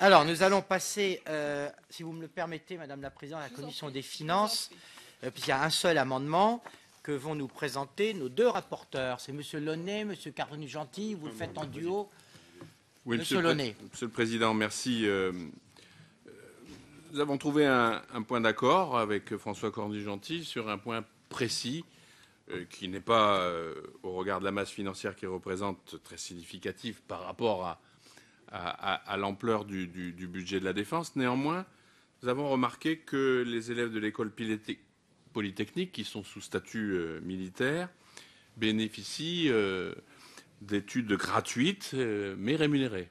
Alors, nous allons passer, si vous me le permettez, Madame la Présidente, à la Commission des Finances, puisqu'il y a un seul amendement que vont nous présenter nos deux rapporteurs. C'est Monsieur Launay, Monsieur Carny-Gentil, vous le faites en duo. Oui, Monsieur Launay. Monsieur le Président, merci. Nous avons trouvé un point d'accord avec François Corny-Gentil sur un point précis qui n'est pas, au regard de la masse financière qu'il représente, très significatif par rapport à l'ampleur du budget de la Défense. Néanmoins, nous avons remarqué que les élèves de l'école polytechnique, qui sont sous statut militaire, bénéficient d'études gratuites mais rémunérées.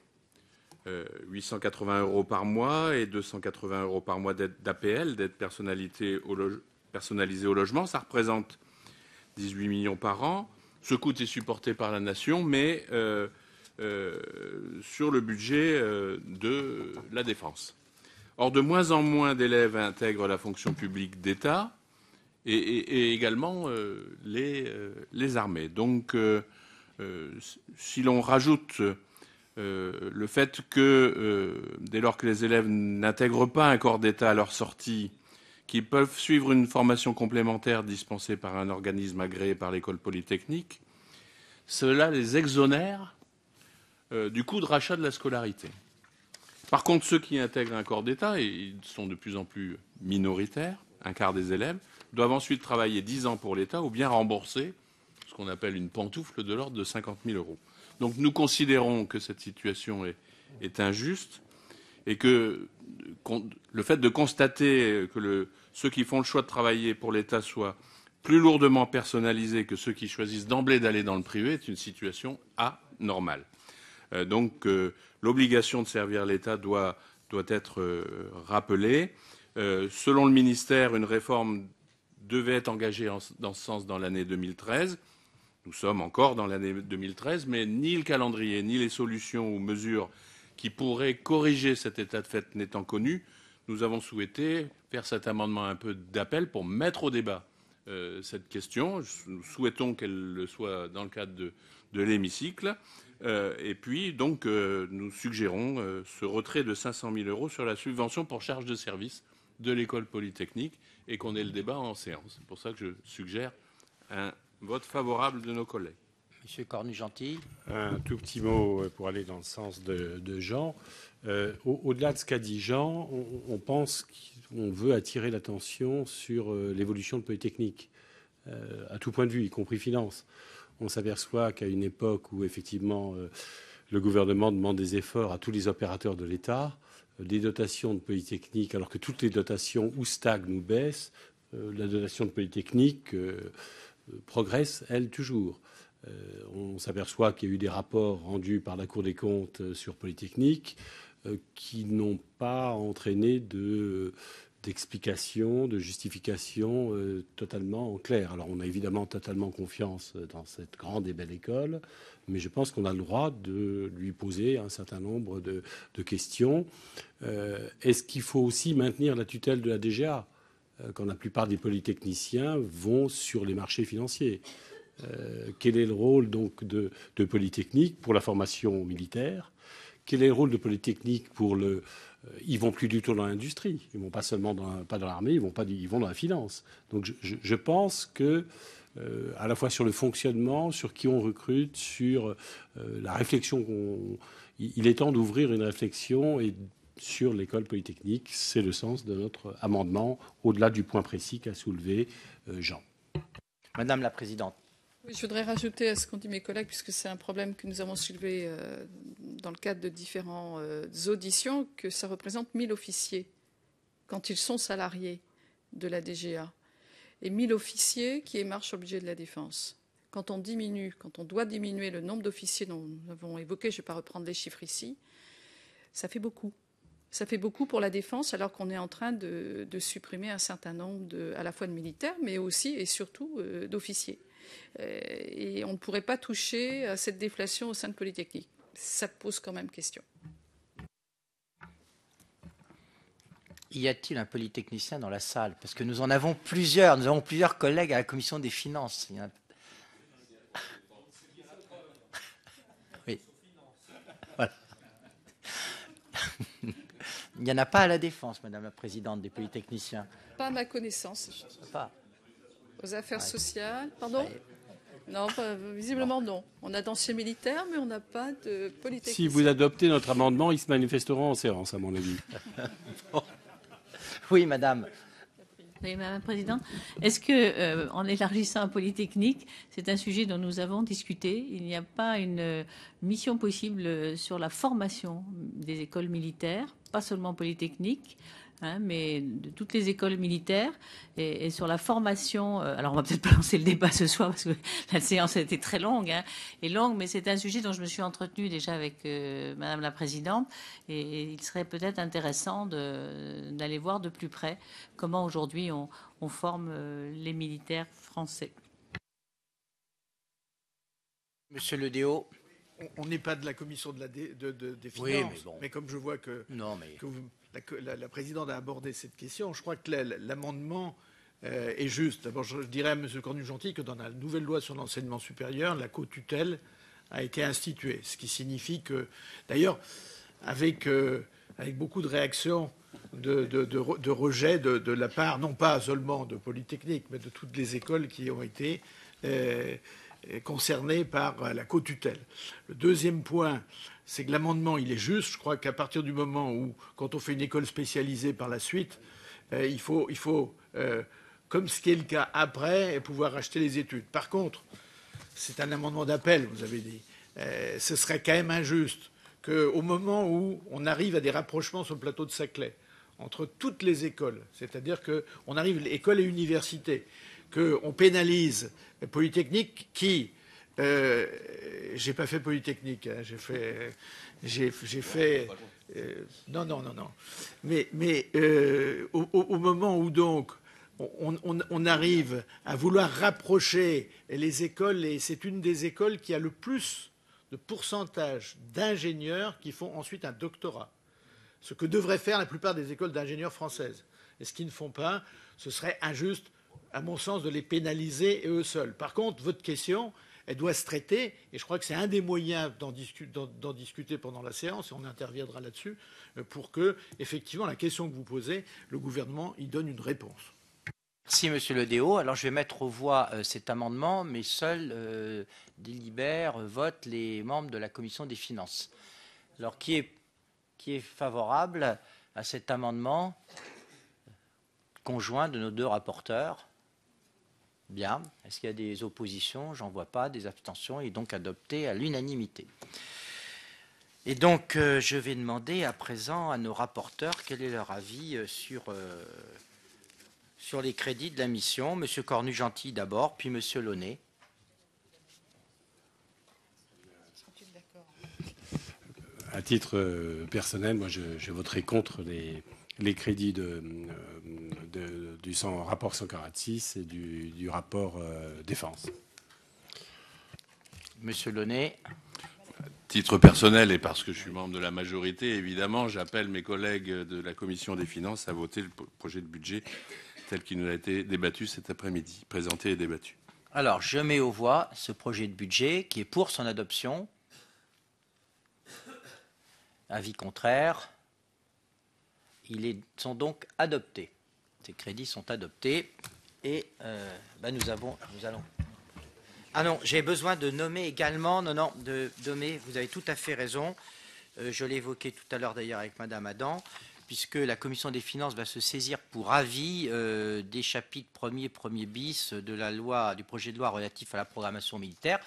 880 € par mois et 280 € par mois d'aide d'APL, d'aide personnalisée au logement. Ça représente 18 millions par an. Ce coût est supporté par la nation, mais sur le budget de la Défense. Or, de moins en moins d'élèves intègrent la fonction publique d'État et également les armées. Donc, si l'on rajoute le fait que, dès lors que les élèves n'intègrent pas un corps d'État à leur sortie, qu'ils peuvent suivre une formation complémentaire dispensée par un organisme agréé par l'école polytechnique, cela les exonère du coût de rachat de la scolarité. Par contre, ceux qui intègrent un corps d'État, et ils sont de plus en plus minoritaires, un quart des élèves, doivent ensuite travailler 10 ans pour l'État ou bien rembourser ce qu'on appelle une pantoufle de l'ordre de 50 000 €. Donc nous considérons que cette situation est injuste et que le fait de constater que ceux qui font le choix de travailler pour l'État soient plus lourdement personnalisés que ceux qui choisissent d'emblée d'aller dans le privé est une situation anormale. Donc l'obligation de servir l'État doit être rappelée. Selon le ministère, une réforme devait être engagée dans ce sens dans l'année 2013. Nous sommes encore dans l'année 2013, mais ni le calendrier, ni les solutions ou mesures qui pourraient corriger cet état de fait n'étant connus, nous avons souhaité faire cet amendement un peu d'appel pour mettre au débat cette question. Nous souhaitons qu'elle le soit dans le cadre de l'hémicycle. Et puis, donc, nous suggérons ce retrait de 500 000 € sur la subvention pour charges de service de l'école polytechnique et qu'on ait le débat en séance. C'est pour ça que je suggère un vote favorable de nos collègues. Monsieur Corny-Gentil. Un tout petit mot pour aller dans le sens de Jean. Au-delà de ce qu'a dit Jean, on pense qu'on veut attirer l'attention sur l'évolution de Polytechnique, à tout point de vue, y compris finance. On s'aperçoit qu'à une époque où, effectivement, le gouvernement demande des efforts à tous les opérateurs de l'État, des dotations de Polytechnique, alors que toutes les dotations ou stagnent ou baissent, la dotation de Polytechnique progresse, elle, toujours. On s'aperçoit qu'il y a eu des rapports rendus par la Cour des comptes sur Polytechnique qui n'ont pas entraîné d'explications, de justifications totalement claires. Alors, on a évidemment totalement confiance dans cette grande et belle école, mais je pense qu'on a le droit de lui poser un certain nombre de questions. Est-ce qu'il faut aussi maintenir la tutelle de la DGA quand la plupart des polytechniciens vont sur les marchés financiers? Quel est le rôle donc de Polytechnique pour la formation militaire? Quel est le rôle de Polytechnique pour ils vont plus du tout dans l'industrie. Ils vont pas seulement pas dans l'armée, ils vont dans la finance. Donc je pense que à la fois sur le fonctionnement, sur qui on recrute, sur la réflexion il est temps d'ouvrir une réflexion sur l'école polytechnique. C'est le sens de notre amendement, au-delà du point précis qu'a soulevé Jean. Madame la Présidente. Oui, je voudrais rajouter à ce qu'ont dit mes collègues, puisque c'est un problème que nous avons soulevé dans le cadre de différentes auditions, que ça représente 1000 officiers quand ils sont salariés de la DGA. Et 1000 officiers qui émarchent sur le budget de la Défense. Quand on doit diminuer le nombre d'officiers dont nous avons évoqué, je ne vais pas reprendre les chiffres ici, ça fait beaucoup. Ça fait beaucoup pour la Défense, alors qu'on est en train de supprimer un certain nombre à la fois de militaires, mais aussi et surtout d'officiers. Et on ne pourrait pas toucher à cette déflation au sein de Polytechnique. Ça pose quand même question. Y a-t-il un polytechnicien dans la salle? Parce que nous en avons plusieurs. Nous avons plusieurs collègues à la commission des finances. Oui. Voilà. Il n'y en a pas à la Défense, Madame la Présidente, des polytechniciens. Pas à ma connaissance. Pas. Aux affaires sociales, pardon? Non, visiblement non. On a d'anciens militaires, mais on n'a pas de polytechniciens. Si vous adoptez notre amendement, ils se manifesteront en séance, à mon avis. Oui, Madame. Oui, Madame la Présidente. Est-ce que, en élargissant à Polytechnique, c'est un sujet dont nous avons discuté, il n'y a pas une mission possible sur la formation des écoles militaires, pas seulement Polytechnique, mais de toutes les écoles militaires, et sur la formation. Alors, on va peut-être pas lancer le débat ce soir parce que la séance a été très longue, mais c'est un sujet dont je me suis entretenue déjà avec Madame la Présidente, et il serait peut-être intéressant d'aller voir de plus près comment aujourd'hui on forme les militaires français. Monsieur Le Déaut. On n'est pas de la commission des finances, Oui, mais bon. mais comme je vois que la présidente a abordé cette question, je crois que l'amendement est juste. D'abord, je dirais à M. Cornu-Gentil que dans la nouvelle loi sur l'enseignement supérieur, la co-tutelle a été instituée, ce qui signifie que, d'ailleurs, avec beaucoup de réactions de rejet de la part, non pas seulement de Polytechnique, mais de toutes les écoles qui ont été concernées par la co-tutelle. Le deuxième point, c'est que l'amendement, il est juste. Je crois qu'à partir du moment où, quand on fait une école spécialisée par la suite, il faut comme ce qui est le cas après, pouvoir acheter les études. Par contre, c'est un amendement d'appel, vous avez dit. Ce serait quand même injuste qu'au moment où on arrive à des rapprochements sur le plateau de Saclay, entre toutes les écoles, c'est-à-dire qu'on arrive école et université, qu'on pénalise Polytechnique qui... j'ai pas fait Polytechnique, hein, j'ai fait non. Mais au moment où donc on arrive à vouloir rapprocher les écoles, et c'est une des écoles qui a le plus de pourcentage d'ingénieurs qui font ensuite un doctorat. Ce que devraient faire la plupart des écoles d'ingénieurs françaises. Et ce qu'ils ne font pas, ce serait injuste, à mon sens, de les pénaliser eux seuls. Par contre, votre question, elle doit se traiter, et je crois que c'est un des moyens d'en discuter pendant la séance, et on interviendra là-dessus, pour que, effectivement, la question que vous posez, le gouvernement y donne une réponse. Merci, Monsieur Le Déaut. Alors, je vais mettre aux voix cet amendement, mais seuls délibèrent, votent les membres de la Commission des finances. Alors, qui est favorable à cet amendement conjoint de nos deux rapporteurs? Bien. Est-ce qu'il y a des oppositions? J'en vois pas. Des abstentions? Il est donc adopté à l'unanimité. Et donc, je vais demander à présent à nos rapporteurs quel est leur avis sur les crédits de la mission. Monsieur Cornu-Gentil d'abord, puis Monsieur Launay. À titre personnel, moi, je voterai contre les crédits du rapport 146 et du rapport défense. Monsieur Launay. Titre personnel et parce que je suis membre de la majorité, évidemment, j'appelle mes collègues de la Commission des finances à voter le projet de budget tel qu'il nous a été débattu cet après-midi, présenté et débattu. Alors, je mets aux voix ce projet de budget qui est pour son adoption. Avis contraire. Ils sont donc adoptés. Ces crédits sont adoptés. Et nous allons... Ah non, j'ai besoin de nommer également... Non, de nommer, vous avez tout à fait raison. Je l'ai évoqué tout à l'heure d'ailleurs avec Madame Adam, puisque la Commission des finances va se saisir pour avis des chapitres 1er bis de la loi, du projet de loi relatif à la programmation militaire.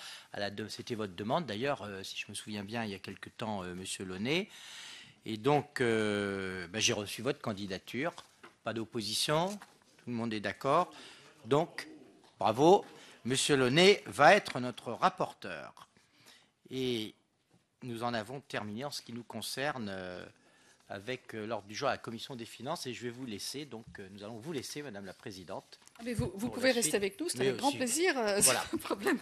C'était votre demande d'ailleurs, si je me souviens bien, il y a quelque temps, Monsieur Launay. Et donc, j'ai reçu votre candidature. Pas d'opposition. Tout le monde est d'accord. Donc, bravo. Monsieur Launay va être notre rapporteur. Et nous en avons terminé en ce qui nous concerne avec l'ordre du jour à la Commission des finances. Et je vais vous laisser, donc nous allons vous laisser, Madame la Présidente. Mais vous pouvez rester avec nous, c'est avec grand plaisir, voilà. c'est un problème.